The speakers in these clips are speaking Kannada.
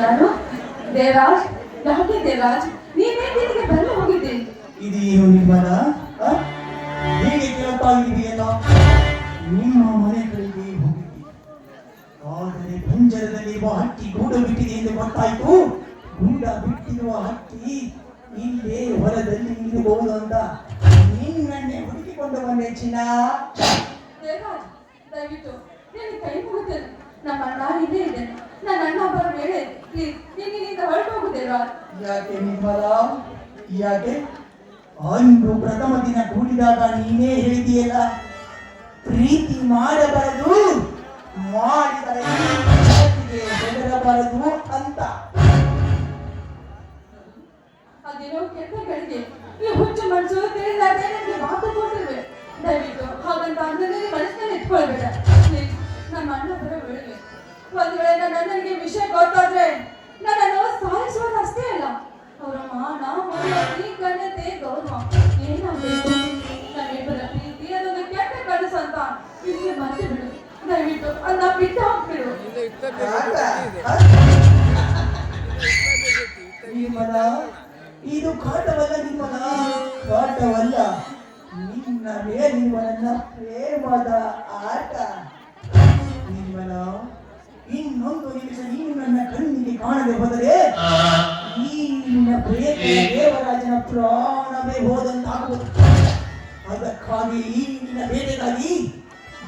ಯಾರು? ದೇವರಾಜ್? ಯಾಕೆ ದೇವರಾಜ್, ನೀನೇ ಇಲ್ಲಿಗೆ ಬರಲು ಹೋಗಿದ್ದೆ? ಇದೇನು ನಿಮ್ಮನ ಹೇಗೆ ಕೇಳ್ತಾಗಿದೆಯಲ್ಲ? ನಿಮ್ಮ ಮನೆ ಕಡೆಗೆ ಹೋಗಿದ್ದೆ, ಆದರೆ ಪಂಜರದಲ್ಲಿರುವ ಹಕ್ಕಿ ಗೂಡು ಬಿಟ್ಟಿದೆ ಎಂದು ಗೊತ್ತಾಯ್ತು. ಗೂಡ ಬಿಟ್ಟಿರುವ ಹಕ್ಕಿ ಇಲ್ಲೇ ಹೊಲದಲ್ಲಿ ಇರಬಹುದು ಅಂತ ನಿನ್ನನ್ನೇ ಹುಡುಕಿಕೊಂಡು ಬಂದೆ ಚಿನ್ನ. ದೇವರಾಜ್, ದಯವಿಟ್ಟು ನಿನಗೆ ಕೈ ಮುಗಿತೇನೆ. ನಮ್ಮ ಅಣ್ಣ ಇಲ್ಲೇ ಇದ್ದೇನೆ. ನನ್ನ ಅಣ್ಣ ಬರೋ ವೇಳೆ ಪ್ಲೀಸ್ ನೀನಿಲ್ಲಿಂದ ಹೊರಟು ಹೋಗು ದೇವರಾಜ್. ಯಾಕೆ ನಿರ್ಮಲ, ಯಾಕೆ? ಅಂದು ಪ್ರಥಮ ದಿನ ಕೂಡಿದಾಗ ನೀನೇ ಹೇಳಿದೆಯಲ್ಲ, ಪ್ರೀತಿ ಮಾಡಬಾರದು, ಮಾಡಿದರೆ ಬೆದರಬಾರದು ಅಂತ. ಅದೇನೋ ಕೆಟ್ಟಗಳಿಗೆ ಈ ಹುಚ್ಚು ಮನಸ್ಸು ತಿಳಿದಾಗೆ ನನಗೆ ಮಾತು ಕೊಟ್ಟಿರುವೆ. ದಯವಿಟ್ಟು ಹಾಗಂತ ಅಂದ್ರೆ ಮನಸ್ಸಿನಲ್ಲಿ ಇಟ್ಕೊಳ್ಬೇಡ ಪ್ಲೀಸ್. ನಮ್ಮ ಅಣ್ಣ ಬರೋ ವೇಳೆ ಒಂದು ವೇಳೆ ನನ್ನ ಅಣ್ಣನಿಗೆ ವಿಷಯ ಗೊತ್ತಾದ್ರೆ ನನ್ನನ್ನು ಸಾಯಿಸೋದು ಅಷ್ಟೇ ಅಲ್ಲ, ಅವರ ಮಾನ ಮರ್ಯಾದೆ ಘನತೆ ಗೌರವ ಏನಾಗಬೇಕು, ನಮ್ಮಿಬ್ಬರ ಪ್ರೀತಿ ಅದೊಂದು ಕೆಟ್ಟ ಕನಸು ಅಂತ ಇಲ್ಲಿ ಮರ್ತು ಬಿಡು. ದಯವಿಟ್ಟು ಅದನ್ನ ಬಿಟ್ಟು ಹಾಕ್ಬಿಡು. ನಿರ್ಮಲ, ಇದು ಕಾಟವಲ್ಲ ನಿರ್ಮಲ, ಕಾಟವಲ್ಲ, ನಿನ್ನ ಮೇಲಿರುವ ನನ್ನ ಪ್ರೇಮದ ಆಟ. ನಿರ್ಮಲ, ಇನ್ನೊಂದು ನಿಮಿಷ ನೀನು ನನ್ನ ಕಣ್ಣಿಗೆ ಕಾಣದೆ ಹೋದರೆ ಈ ನಿನ್ನ ಪ್ರೇಮ ದೇವರಾಜನ ಪ್ರಾಣವೇ ಹೋದಂತಾಗುವುದು. ಅದಕ್ಕಾಗಿ ಈ ನಿನ್ನ ಬೇಟೆಗಾಗಿ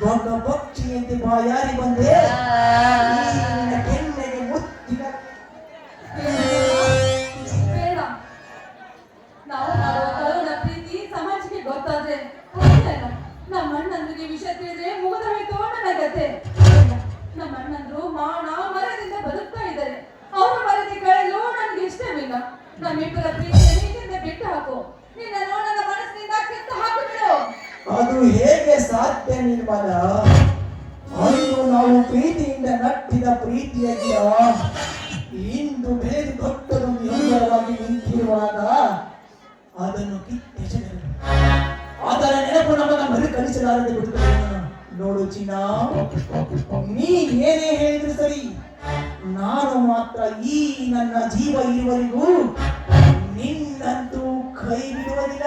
ದೊಡ್ಡ ಪಕ್ಷಿಯಂತೆ ಬಾಯಾರಿ ಬಂದೆ. ನಿನ್ನ ಕೆನ್ನೆಗೆ ಮುತ್ತಿನ ಬೇಡ. ನಾವು ಮಾಡುವ ಕರುಣ ಪ್ರೀತಿ ಸಮಾಜಕ್ಕೆ ಗೊತ್ತಾದ್ರೆ ನಮ್ಮ ಅಣ್ಣಂದ್ರಿಗೆ ವಿಷಯ ತಿಳಿದ್ರೆ ಮುಗಿದ ಹೋಯ್ತು ನನ್ನ ಗತೆ. ನಮ್ಮ ಅಣ್ಣಂದ್ರು ಮಾನ ಮರದಿಂದ ಬದುಕ್ತಾ ಇದ್ದಾರೆ. ಅವರ ಮರದಿ ಕಳೆಯಲು ನನಗೆ ಇಷ್ಟವಿಲ್ಲ. ನಮ್ಮಿಬ್ಬರ ಪ್ರೀತಿಯಿಂದ ಬಿಟ್ಟು ಹಾಕು. ನಿನ್ನ ನನ್ನ ಮನಸ್ಸಿನಿಂದ ಕಿತ್ತು ಹಾಕು ಬಿಡು. ಅದು ಹೇಗೆ ಸಾಧ್ಯ ನಿರ್ಮಲ? ಅಂದು ನಾವು ಪ್ರೀತಿಯಿಂದ ನಟ್ಟಿದ ಪ್ರೀತಿಯ ಗಿಡ ಇಂದು ಬೆಳೆದು ದೊಡ್ಡದೊಂದು ಹೆಂಗರವಾಗಿ ನಿಂತಿರುವಾಗ ಅದನ್ನು ಕಿತ್ತೆಸೆದರು. ಅದರ ನೆನಪು ನಮಗ ಮರುಕಳಿಸಲಾರದೆ ಬಿಡುತ್ತದೆ. ನೋಡು ಚಿನ್ನ, ನೀ ಏನೇ ಹೇಳಿದ್ರು ಸರಿ, ನಾನು ಮಾತ್ರ ಈ ನನ್ನ ಜೀವ ಇರುವವರೆಗೂ ನಿನ್ನಂತೂ ಕೈ ಬಿಡುವುದಿಲ್ಲ.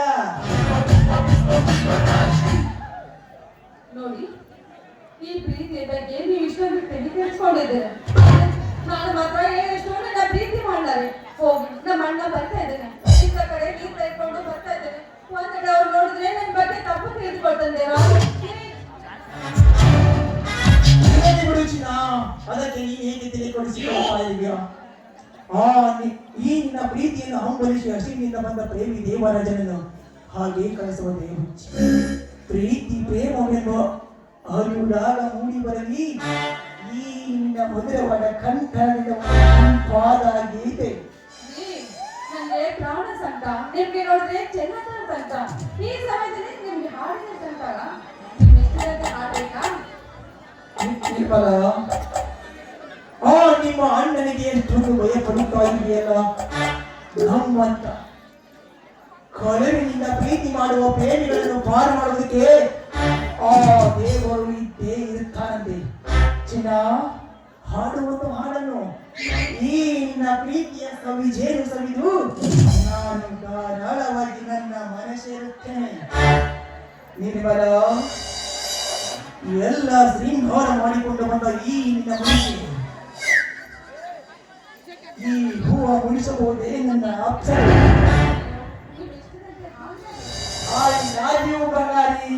ನೋಡಿ, ಈ ಪ್ರೀತಿಯ ಬಗ್ಗೆ ನೀವು ಇಷ್ಟೊಂದು ತಲೆ ಕೆಡಿಸ್ಕೊಂಡಿದ್ದೀರ. ನಾನು ಮಾತ್ರ ಏನಷ್ಟು ನನ್ನ ಪ್ರೀತಿ ಮಾಡ್ತಾರೆ. ಹೋಗಿ ನಮ್ಮ ಅಣ್ಣ ಬರ್ತಾ ಇದ್ದೇನೆ, ಚಿಕ್ಕ ಕಡೆ ನೀರು ತೆಗೆದುಕೊಂಡು ಬರ್ತಾ ಇದ್ದೇನೆ. ಒಂದೆಡೆ ಅವ್ರು ನೋಡಿದ್ರೆ ನನ್ನ ಬಗ್ಗೆ ತಪ್ಪು ತಿಳಿದುಕೊಳ್ತಂದೇನೋ. ಬಿಡು ಚಿನ್ನ, ಅದಕ್ಕೆ ನೀನು ಹೇಗೆ ತಿಳಿಕೊಡಿಸಿಕೊಳ್ತಾ ಇದೆಯಾ? ಈ ನಿನ್ನ ಪ್ರೀತಿಯನ್ನು ಹಂಬಲಿಸಿ ಹಸಿವಿನಿಂದ ಬಂದ ಪ್ರೇಮಿ ದೇವರಾಜನನ್ನು ಹಾಗೆ ಕಳಿಸುವುದೇ ಹುಚ್ಚಿ. ಪ್ರೀತಿ ಪ್ರೇಮವೆಂಬ ಅರುಳಾಗ ಮೂಡಿ ಬರಲಿ ಈ ನಿನ್ನ ಮಧುರವಾದ ಕಂಠದಿಂದ ಪಾದ ಗೀತೆ. ನನಗೆ ಪ್ರಾಣ ಸಂತ, ನಿಮ್ಗೆ ನೋಡಿದ್ರೆ ಚೆನ್ನತನ ಸಂತ. ಈ ಸಮಯದಲ್ಲಿ ನಿಮ್ಗೆ ಹಾಡಿನ ಸಂತಾಗ ಹಾಡ್ಬೇಕಾ? ನಿರ್ಮಲ, ನಿಮ್ಮ ಅಣ್ಣನಿಗೆ ಎಷ್ಟೊಂದು ಭಯ ಪಡುತ್ತಾ ಇದೆಯಲ್ಲ. ನಮ್ಮಂತ ಕಳವಿನಿಂದ ಪ್ರೀತಿ ಮಾಡುವ ಪ್ರೇಮಿಗಳನ್ನು ಪಾರು ಮಾಡುವುದಕ್ಕೆ ಆ ದೇವರು ಇದ್ದೇ ಇರುತ್ತಾನಂತೆ. ಚಿನ್ನ, ಹಾಡುವುದು ಹಾಡನ್ನು ಈ ನಿನ್ನ ಪ್ರೀತಿಯ ಸವಿಜೇನು ಸವಿದು ನಾನು ಧಾರಾಳವಾಗಿ ನನ್ನ ಮನೆ ಸೇರುತ್ತೇನೆ. ನಿರ್ಮಲ, ಎಲ್ಲ ಶೃಂಗಾರ ಮಾಡಿಕೊಂಡು ಬಂದ ಈ ನಿನ್ನ ಮನಸ್ಸು ಈ ಹೂವ ಮುಡಿಸಬಹುದೇ ನನ್ನ ಅಪ್ಸರೆ? I love you, ಬಂಗಾರಿ.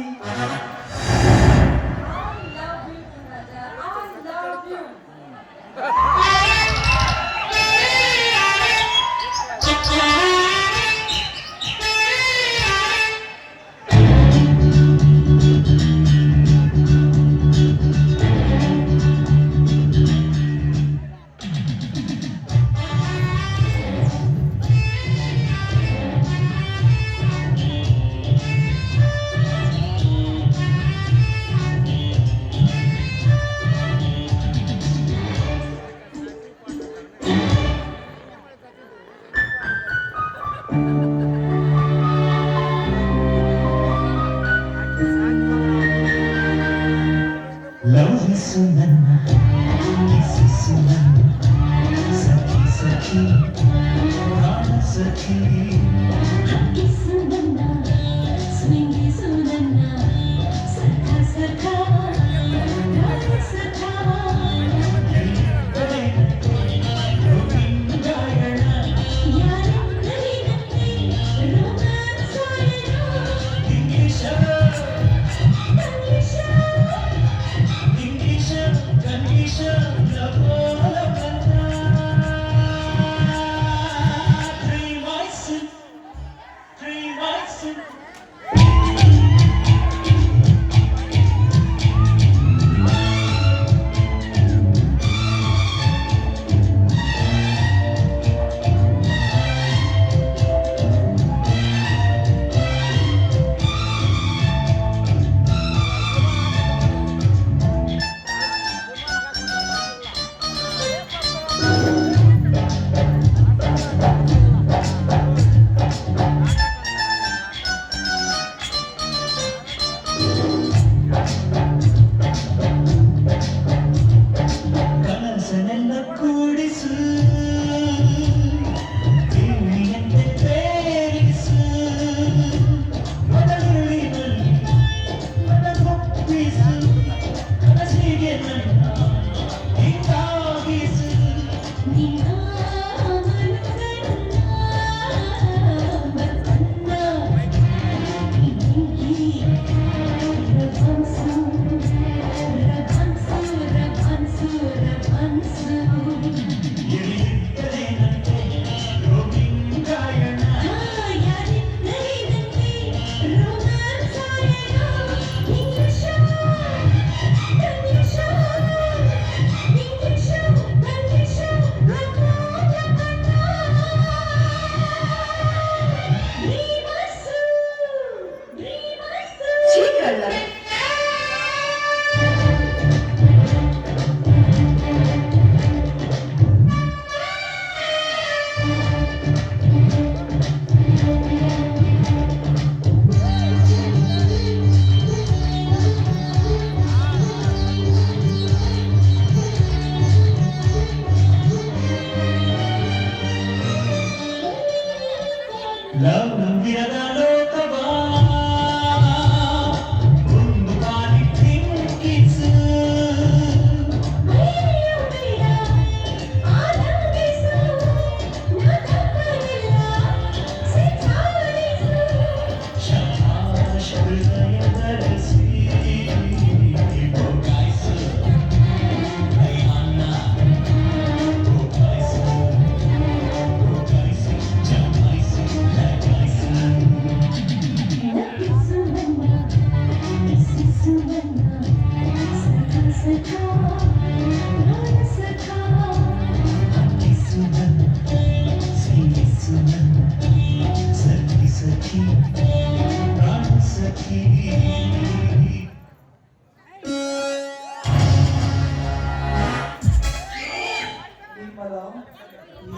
ನಿರ್ಮಲ,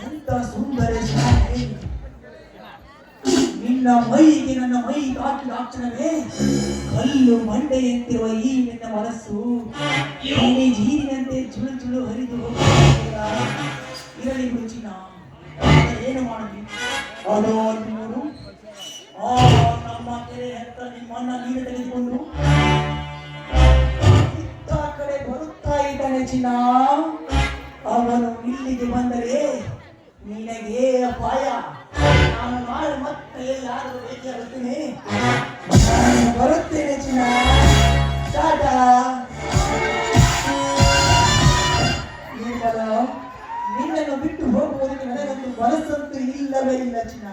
ಎಂತ ಸುಂದರ ಶಾಲೆ. ನಿನ್ನ ಮೈಗೆ ನನ್ನ ಮೈ ತಾಕಿದ ಕ್ಷಣವೇ ಕಲ್ಲು ಮಂಡೆಯಂತಿರುವ ಈ ನಿನ್ನ ಮನಸ್ಸು ನೀನೆ ಜೀರಿನಂತೆ ಚುಳು ಚುಳು ಹರಿದು ಹೋಗುತ್ತಿಲ್ಲ. ಇರಲಿ ರುಚಿನ ಏನು ಮಾಡಲಿ. ಅದೋ ನೋಡು, ಆ ನಮ್ಮ ಕೆರೆ ಹತ್ರ ನಿಮ್ಮನ್ನ ನೀರು ತೆಗೆದುಕೊಂಡು ಇತ್ತ ಕಡೆ ಬರುತ್ತಾ ಇದ್ದಾನೆ ಚಿನ್ನ. ಅವನು ಇಲ್ಲಿಗೆ ಬಂದರೆ ನಿನಗೆ ಅಪಾಯ. ನಾನು ನಾಳೆ ಮತ್ತೆ ಎಲ್ಲಾದರೂ ಭೇಟಿಯಾಗುತ್ತೇನೆ. ನಾನು ಬರುತ್ತೇನೆ ಚಿನ್ನ. ಟಾಟಾ. ನಿರ್ಮಲ, ನಿನ್ನನ್ನು ಬಿಟ್ಟು ಹೋಗುವುದಕ್ಕೆ ನನಗಂತೂ ಮನಸ್ಸಂತೂ ಇಲ್ಲವೇ ಇಲ್ಲ ಚಿನ್ನ.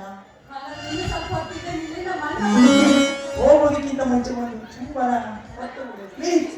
ಹಾಗಾದ್ರೆ ಸ್ವಲ್ಪ ಹೊತ್ತಿಗೆ ನಿನ್ನಿಂದ ಮಾತಾಡ್ತೀನಿ. ಹೋಗೋದಕ್ಕಿಂತ ಮುಂಚೆ ಒಂದು ಚುಂಬನ ಪ್ಲೀಸ್.